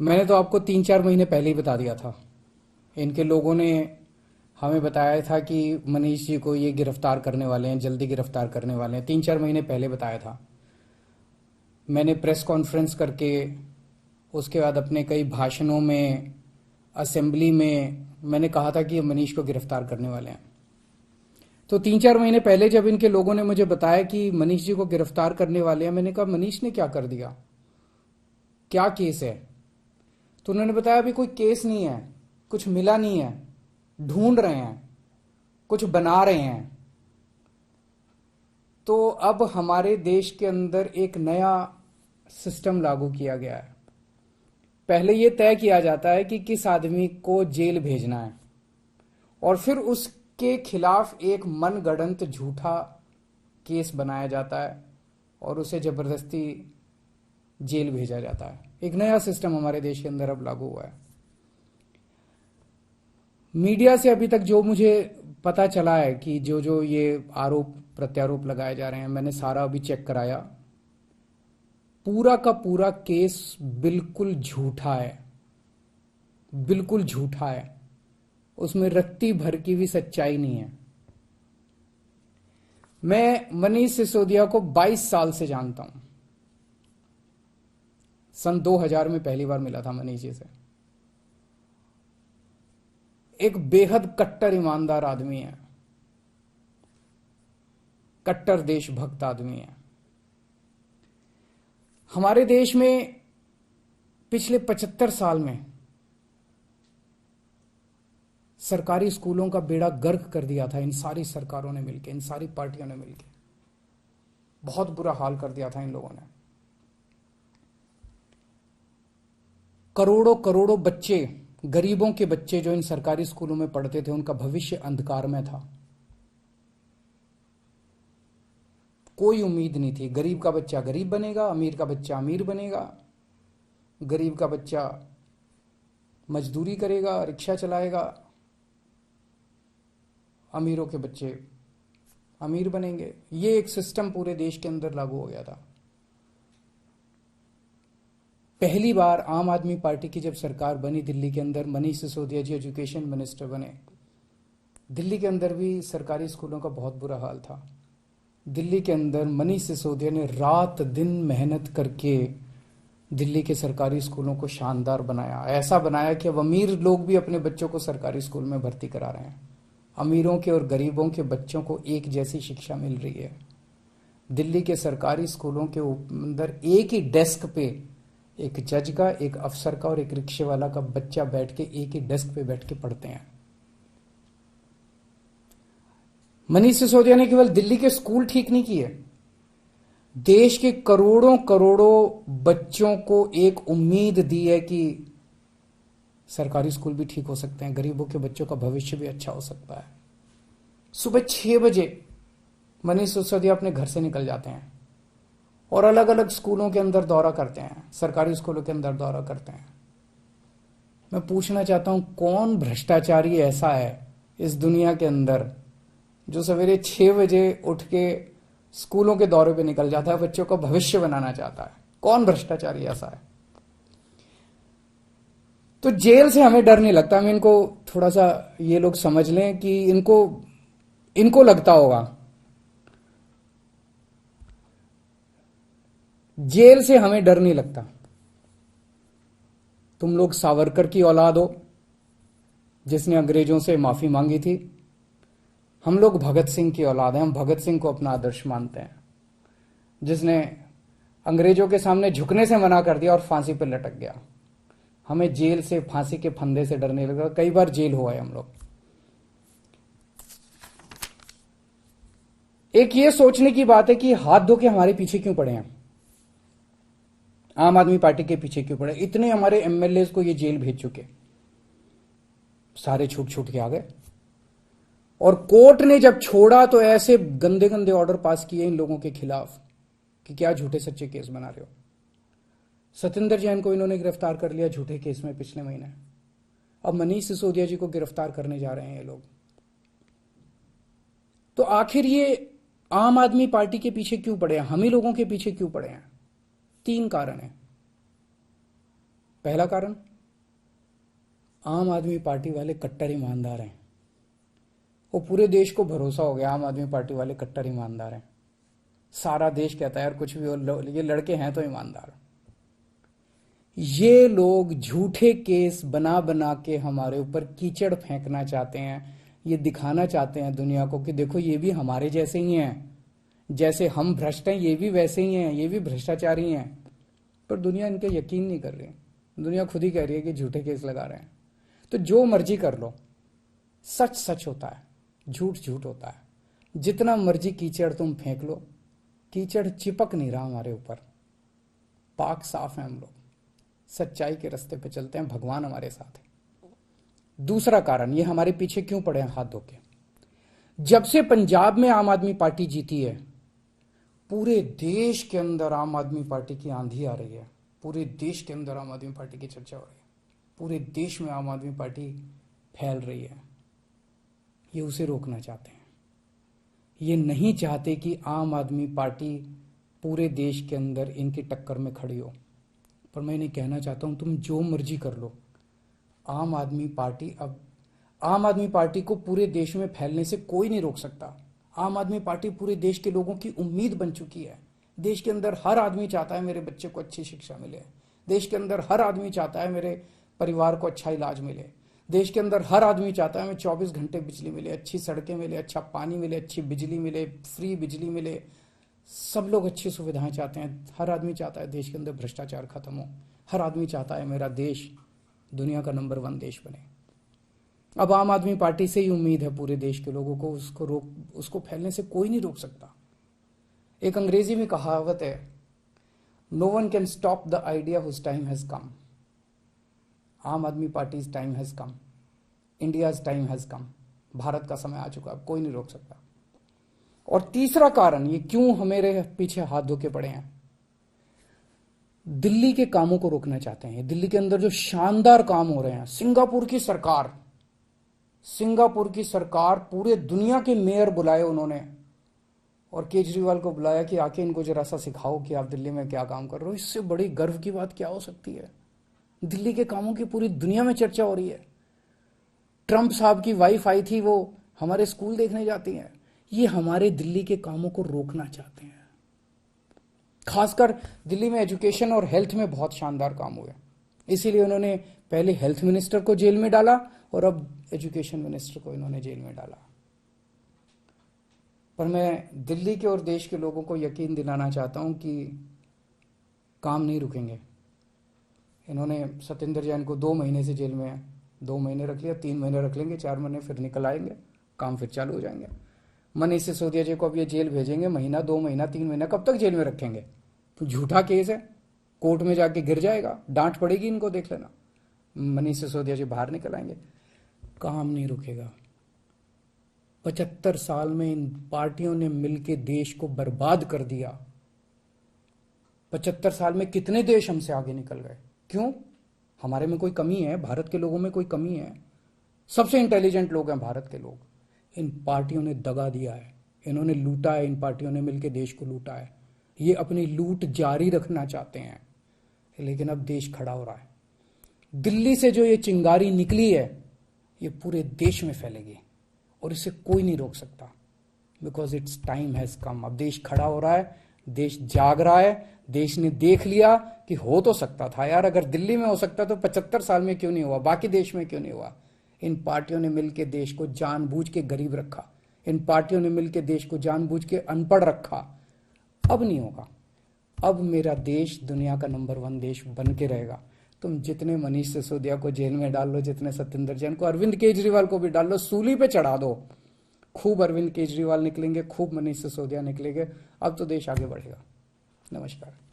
मैंने तो आपको 3-4 महीने पहले ही बता दिया था। इनके लोगों ने हमें बताया था कि मनीष जी को ये गिरफ्तार करने वाले हैं, जल्दी गिरफ्तार करने वाले हैं। 3-4 महीने पहले बताया था। मैंने प्रेस कॉन्फ्रेंस करके, उसके बाद अपने कई भाषणों में, असेंबली में मैंने कहा था कि ये मनीष को गिरफ्तार करने वाले हैं। तो 3-4 महीने पहले जब इनके लोगों ने मुझे बताया कि मनीष जी को गिरफ्तार करने वाले हैं, मैंने कहा मनीष ने क्या कर दिया, क्या केस है? तो उन्होंने बताया अभी कोई केस नहीं है, कुछ मिला नहीं है, ढूंढ रहे हैं, कुछ बना रहे हैं। तो अब हमारे देश के अंदर एक नया सिस्टम लागू किया गया है। पहले यह तय किया जाता है कि किस आदमी को जेल भेजना है, और फिर उसके खिलाफ एक मनगढ़ंत झूठा केस बनाया जाता है और उसे जबरदस्ती जेल भेजा जाता है। एक नया सिस्टम हमारे देश के अंदर अब लागू हुआ है। मीडिया से अभी तक जो मुझे पता चला है कि जो जो ये आरोप प्रत्यारोप लगाए जा रहे हैं, मैंने सारा अभी चेक कराया। पूरा का पूरा केस बिल्कुल झूठा है, बिल्कुल झूठा है। उसमें रत्ती भर की भी सच्चाई नहीं है। मैं मनीष सिसोदिया को 22 साल से जानता हूं। सन 2000 में पहली बार मिला था मनीष जी से। एक बेहद कट्टर ईमानदार आदमी है, कट्टर देशभक्त आदमी है। हमारे देश में पिछले 75 साल में सरकारी स्कूलों का बेड़ा गर्क कर दिया था इन सारी सरकारों ने मिलकर, इन सारी पार्टियों ने मिलकर। बहुत बुरा हाल कर दिया था इन लोगों ने। करोड़ों करोड़ों बच्चे, गरीबों के बच्चे जो इन सरकारी स्कूलों में पढ़ते थे, उनका भविष्य अंधकार में था। कोई उम्मीद नहीं थी। गरीब का बच्चा गरीब बनेगा, अमीर का बच्चा अमीर बनेगा। गरीब का बच्चा मजदूरी करेगा, रिक्शा चलाएगा। अमीरों के बच्चे अमीर बनेंगे। ये एक सिस्टम पूरे देश के अंदर लागू हो गया था। पहली बार आम आदमी पार्टी की जब सरकार बनी दिल्ली के अंदर, मनीष सिसोदिया जी एजुकेशन मिनिस्टर बने। दिल्ली के अंदर भी सरकारी स्कूलों का बहुत बुरा हाल था। दिल्ली के अंदर मनीष सिसोदिया ने रात दिन मेहनत करके दिल्ली के सरकारी स्कूलों को शानदार बनाया। ऐसा बनाया कि अब अमीर लोग भी अपने बच्चों को सरकारी स्कूल में भर्ती करा रहे हैं। अमीरों के और गरीबों के बच्चों को एक जैसी शिक्षा मिल रही है। दिल्ली के सरकारी स्कूलों के अंदर एक ही डेस्क पे एक जज का, एक अफसर का और एक रिक्शे वाला का बच्चा बैठ के एक ही डेस्क पे बैठ के पढ़ते हैं। मनीष सिसोदिया ने केवल दिल्ली के स्कूल ठीक नहीं किए, देश के करोड़ों करोड़ों बच्चों को एक उम्मीद दी है कि सरकारी स्कूल भी ठीक हो सकते हैं, गरीबों के बच्चों का भविष्य भी अच्छा हो सकता है। सुबह 6 बजे मनीष सिसोदिया अपने घर से निकल जाते हैं और अलग अलग स्कूलों के अंदर दौरा करते हैं, सरकारी स्कूलों के अंदर दौरा करते हैं। मैं पूछना चाहता हूं, कौन भ्रष्टाचारी ऐसा है इस दुनिया के अंदर जो सवेरे 6 बजे उठ के स्कूलों के दौरे पे निकल जाता है, बच्चों का भविष्य बनाना चाहता है? कौन भ्रष्टाचारी ऐसा है? तो जेल से हमें डर नहीं लगता। हम इनको थोड़ा सा ये लोग समझ लें कि इनको लगता होगा जेल से हमें डर नहीं लगता। तुम लोग सावरकर की औलाद हो जिसने अंग्रेजों से माफी मांगी थी। हम लोग भगत सिंह की औलाद हैं। हम भगत सिंह को अपना आदर्श मानते हैं, जिसने अंग्रेजों के सामने झुकने से मना कर दिया और फांसी पर लटक गया। हमें जेल से, फांसी के फंदे से डर नहीं लगता। कई बार जेल हुआ है हम लोग। एक ये सोचने की बात है कि हाथ धो के हमारे पीछे क्यों पड़े हैं, आम आदमी पार्टी के पीछे क्यों पड़े? इतने हमारे एमएलए को ये जेल भेज चुके, सारे छूट छूट के आ गए। और कोर्ट ने जब छोड़ा तो ऐसे गंदे गंदे ऑर्डर पास किए इन लोगों के खिलाफ कि क्या झूठे सच्चे केस बना रहे हो। सत्येंद्र जैन को इन्होंने गिरफ्तार कर लिया झूठे केस में पिछले महीने। अब मनीष सिसोदिया जी को गिरफ्तार करने जा रहे हैं ये लोग। तो आखिर ये आम आदमी पार्टी के पीछे क्यों पड़े हैं, हम ही लोगों के पीछे क्यों पड़े हैं? 3 कारण हैं। पहला कारण, आम आदमी पार्टी वाले कट्टर ईमानदार हैं। वो पूरे देश को भरोसा हो गया आम आदमी पार्टी वाले कट्टर ईमानदार हैं। सारा देश कहता है यार कुछ भी हो, ये लड़के हैं तो ईमानदार। ये लोग झूठे केस बना बना के हमारे ऊपर कीचड़ फेंकना चाहते हैं। ये दिखाना चाहते हैं दुनिया को कि देखो ये भी हमारे जैसे ही हैं, जैसे हम भ्रष्ट हैं ये भी वैसे ही हैं, ये भी भ्रष्टाचारी हैं। पर दुनिया इनके यकीन नहीं कर रही। दुनिया खुद ही कह रही है कि झूठे केस लगा रहे हैं। तो जो मर्जी कर लो, सच सच होता है, झूठ झूठ होता है। जितना मर्जी कीचड़ तुम फेंक लो, कीचड़ चिपक नहीं रहा हमारे ऊपर। पाक साफ है हम लोग, सच्चाई के रास्ते पे चलते हैं, भगवान हमारे साथ है। दूसरा कारण, ये हमारे पीछे क्यों पड़े हैं हाथ धो के। जब से पंजाब में आम आदमी पार्टी जीती है, पूरे देश के अंदर आम आदमी पार्टी की आंधी आ रही है। पूरे देश के अंदर आम आदमी पार्टी की चर्चा हो रही है। पूरे देश में आम आदमी पार्टी फैल रही है। ये उसे रोकना चाहते हैं। ये नहीं चाहते कि आम आदमी पार्टी पूरे देश के अंदर इनकी टक्कर में खड़ी हो। पर मैं इन्हें कहना चाहता हूं, तुम जो मर्जी कर लो, आम आदमी पार्टी को पूरे देश में फैलने से कोई नहीं रोक सकता। आम आदमी पार्टी पूरे देश के लोगों की उम्मीद बन चुकी है। देश के अंदर हर आदमी चाहता है मेरे बच्चे को अच्छी शिक्षा मिले। देश के अंदर हर आदमी चाहता है मेरे परिवार को अच्छा इलाज मिले। देश के अंदर हर आदमी चाहता है हमें 24 घंटे बिजली मिले, अच्छी सड़कें मिले, अच्छा पानी मिले, अच्छी बिजली मिले, फ्री बिजली मिले। सब लोग अच्छी सुविधाएं चाहते हैं। हर आदमी चाहता है देश के अंदर भ्रष्टाचार खत्म हो। हर आदमी चाहता है मेरा देश दुनिया का नंबर 1 देश बने। अब आम आदमी पार्टी से ही उम्मीद है पूरे देश के लोगों को, उसको फैलने से कोई नहीं रोक सकता। एक अंग्रेजी में कहावत है, no one can stop the idea whose time has come. Aam Aadmi Party time has come, India's time has come. Bharat का समय आ चुका, अब कोई नहीं रोक सकता। और तीसरा कारण, ये क्यों हमारे पीछे हाथ धो के पड़े हैं, दिल्ली के कामों को रोकना चाहते हैं। दिल्ली के अंदर जो शानदार काम हो रहे हैं, सिंगापुर की सरकार पूरे दुनिया के मेयर बुलाए उन्होंने, और केजरीवाल को बुलाया कि आके इनको जरा सा सिखाओ कि आप दिल्ली में क्या काम कर रहे हो। इससे बड़ी गर्व की बात क्या हो सकती है। दिल्ली के कामों की पूरी दुनिया में चर्चा हो रही है। ट्रंप साहब की वाइफ आई थी, वो हमारे स्कूल देखने जाती हैं। ये हमारे दिल्ली के कामों को रोकना चाहते हैं। खासकर दिल्ली में एजुकेशन और हेल्थ में बहुत शानदार काम हुए, इसीलिए उन्होंने पहले हेल्थ मिनिस्टर को जेल में डाला और अब एजुकेशन मिनिस्टर को इन्होंने जेल में डाला। पर मैं दिल्ली के और देश के लोगों को यकीन दिलाना चाहता हूं कि काम नहीं रुकेंगे। इन्होंने सत्येंद्र जैन को 2 महीने से जेल में 2 महीने रख लिया, 3 महीने रख लेंगे, 4 महीने फिर निकल आएंगे, काम फिर चालू हो जाएंगे। मनीष सिसोदिया जी को अब ये जेल भेजेंगे, महीना 2 महीना 3 महीना कब तक जेल में रखेंगे। तो झूठा केस है, कोर्ट में जाके गिर जाएगा, डांट पड़ेगी इनको, देख लेना। मनीष सिसोदिया जी बाहर निकल आएंगे, काम नहीं रुकेगा। 75 साल में इन पार्टियों ने मिलकर देश को बर्बाद कर दिया। 75 साल में कितने देश हमसे आगे निकल गए। क्यों? हमारे में कोई कमी है? भारत के लोगों में कोई कमी है? सबसे इंटेलिजेंट लोग हैं भारत के लोग। इन पार्टियों ने दगा दिया है, इन्होंने लूटा है, इन पार्टियों ने मिलकर देश को लूटा है। ये अपनी लूट जारी रखना चाहते हैं, लेकिन अब देश खड़ा हो रहा है। दिल्ली से जो ये चिंगारी निकली है, ये पूरे देश में फैलेगी और इसे कोई नहीं रोक सकता, बिकॉज इट्स टाइम हैज कम। अब देश खड़ा हो रहा है, देश जाग रहा है। देश ने देख लिया कि हो तो सकता था यार, अगर दिल्ली में हो सकता तो 75 साल में क्यों नहीं हुआ, बाकी देश में क्यों नहीं हुआ। इन पार्टियों ने मिलकर देश को जानबूझ के गरीब रखा, इन पार्टियों ने मिलकर देश को जानबूझ के अनपढ़ रखा। अब नहीं होगा। अब मेरा देश दुनिया का नंबर 1 देश बन के रहेगा। तुम जितने मनीष सिसोदिया को जेल में डाल लो, जितने सत्येंद्र जैन को, अरविंद केजरीवाल को भी डाल लो, सूली पे चढ़ा दो। खूब अरविंद केजरीवाल निकलेंगे, खूब मनीष सिसोदिया निकलेंगे। अब तो देश आगे बढ़ेगा। नमस्कार।